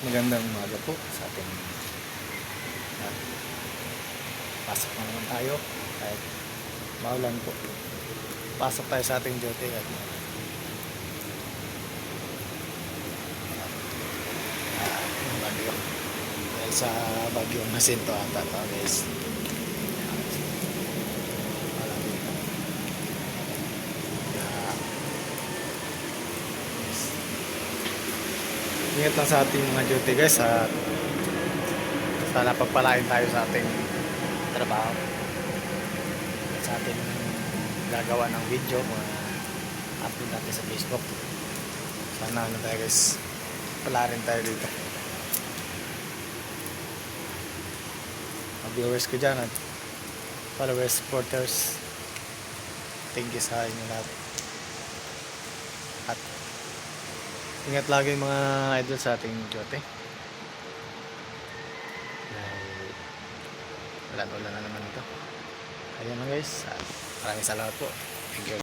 Magandang umaga po sa ating lahat. Pasok na naman tayo kahit maulan po. Pasok tayo sa ating duty at yung bagyo. Dahil sa bagyong Jacinto ata to guys. Malamig na. Ingat lang sa ating mga duty guys at sana pagpalain tayo sa ating trabaho, sa ating gagawa ng video upload natin sa Facebook. Sana ano tayo guys, pala rin tayo dito. Mga viewers ko dyan at followers, supporters, thank you sa inyo lahat. At ingat lagi mga idol sa ating duty. Dahil ulan na naman ito. Ayan lang guys. Maraming salamat po. Thank you.